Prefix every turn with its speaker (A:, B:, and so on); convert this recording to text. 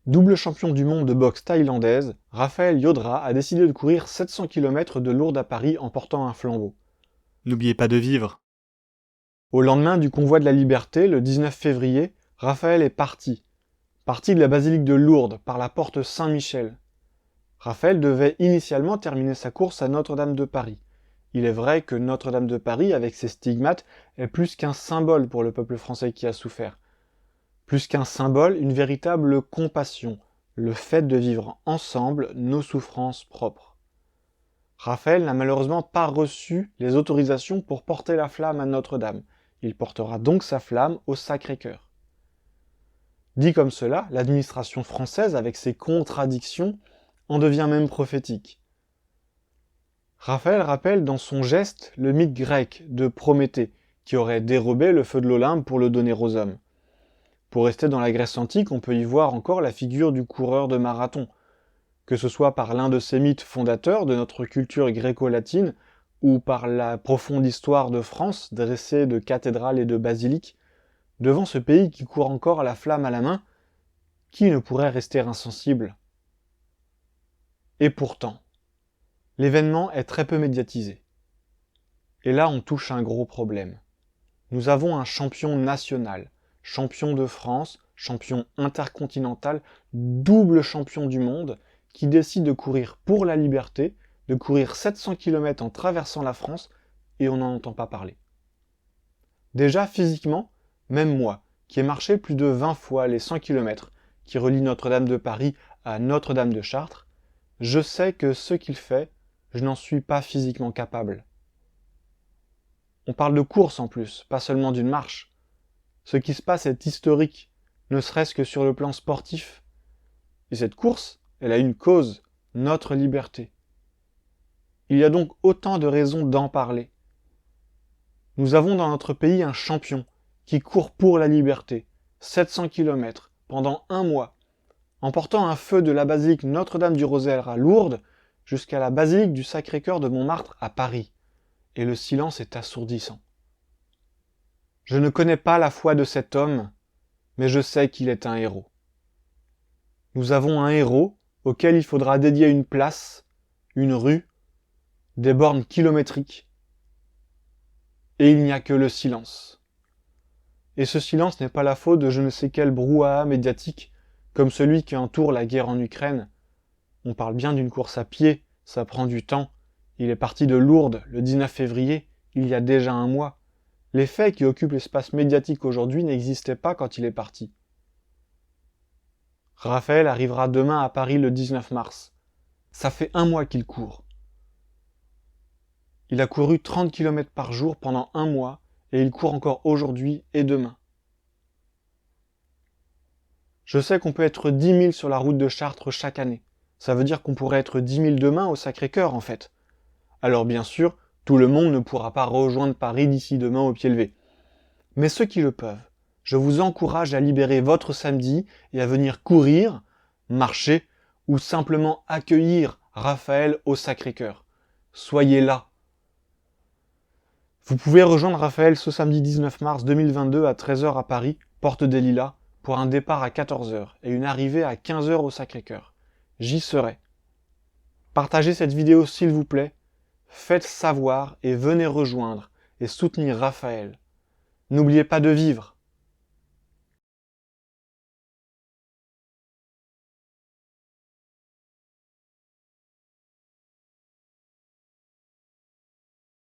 A: Double champion du monde de boxe thaïlandaise, Raphaël Yodra a décidé de courir 700 km de Lourdes à Paris en portant un flambeau.
B: N'oubliez pas de vivre.
A: Au lendemain du convoi de la liberté, le 19 février, Raphaël est parti. Parti de la basilique de Lourdes par la porte Saint-Michel. Raphaël devait initialement terminer sa course à Notre-Dame de Paris. Il est vrai que Notre-Dame de Paris, avec ses stigmates, est plus qu'un symbole pour le peuple français qui a souffert. Plus qu'un symbole, une véritable compassion, le fait de vivre ensemble nos souffrances propres. Raphaël n'a malheureusement pas reçu les autorisations pour porter la flamme à Notre-Dame. Il portera donc sa flamme au Sacré-Cœur. Dit comme cela, l'administration française, avec ses contradictions, en devient même prophétique. Raphaël rappelle dans son geste le mythe grec de Prométhée, qui aurait dérobé le feu de l'Olympe pour le donner aux hommes. Pour rester dans la Grèce antique, on peut y voir encore la figure du coureur de marathon, que ce soit par l'un de ces mythes fondateurs de notre culture gréco-latine, ou par la profonde histoire de France, dressée de cathédrales et de basiliques, devant ce pays qui court encore la flamme à la main, qui ne pourrait rester insensible? Et pourtant, l'événement est très peu médiatisé. Et là, on touche un gros problème. Nous avons un champion national, champion de France, champion intercontinental, double champion du monde, qui décide de courir pour la liberté, de courir 700 km en traversant la France, et on n'en entend pas parler. Déjà, physiquement, même moi, qui ai marché plus de 20 fois les 100 km qui relient Notre-Dame de Paris à Notre-Dame de Chartres, je sais que ce qu'il fait, je n'en suis pas physiquement capable. On parle de course en plus, pas seulement d'une marche. Ce qui se passe est historique, ne serait-ce que sur le plan sportif. Et cette course, elle a une cause, notre liberté. Il y a donc autant de raisons d'en parler. Nous avons dans notre pays un champion qui court pour la liberté, 700 km, pendant un mois, en portant un feu de la basilique Notre-Dame du Rosaire à Lourdes jusqu'à la basilique du Sacré-Cœur de Montmartre à Paris. Et le silence est assourdissant. Je ne connais pas la foi de cet homme, mais je sais qu'il est un héros. Nous avons un héros auquel il faudra dédier une place, une rue, des bornes kilométriques. Et il n'y a que le silence. Et ce silence n'est pas la faute de je ne sais quel brouhaha médiatique, comme celui qui entoure la guerre en Ukraine. On parle bien d'une course à pied, ça prend du temps. Il est parti de Lourdes le 19 février, il y a déjà un mois. Les faits qui occupent l'espace médiatique aujourd'hui n'existaient pas quand il est parti. Raphaël arrivera demain à Paris le 19 mars. Ça fait un mois qu'il court. Il a couru 30 km par jour pendant un mois et il court encore aujourd'hui et demain. Je sais qu'on peut être 10 000 sur la route de Chartres chaque année. Ça veut dire qu'on pourrait être 10 000 demain au Sacré-Cœur en fait. Alors bien sûr, tout le monde ne pourra pas rejoindre Paris d'ici demain au pied levé. Mais ceux qui le peuvent, je vous encourage à libérer votre samedi et à venir courir, marcher ou simplement accueillir Raphaël au Sacré-Cœur. Soyez là. Vous pouvez rejoindre Raphaël ce samedi 19 mars 2022 à 13h à Paris, porte des Lilas, pour un départ à 14h et une arrivée à 15h au Sacré-Cœur. J'y serai. Partagez cette vidéo s'il vous plaît, faites savoir et venez rejoindre et soutenir Raphaël. N'oubliez pas de vivre.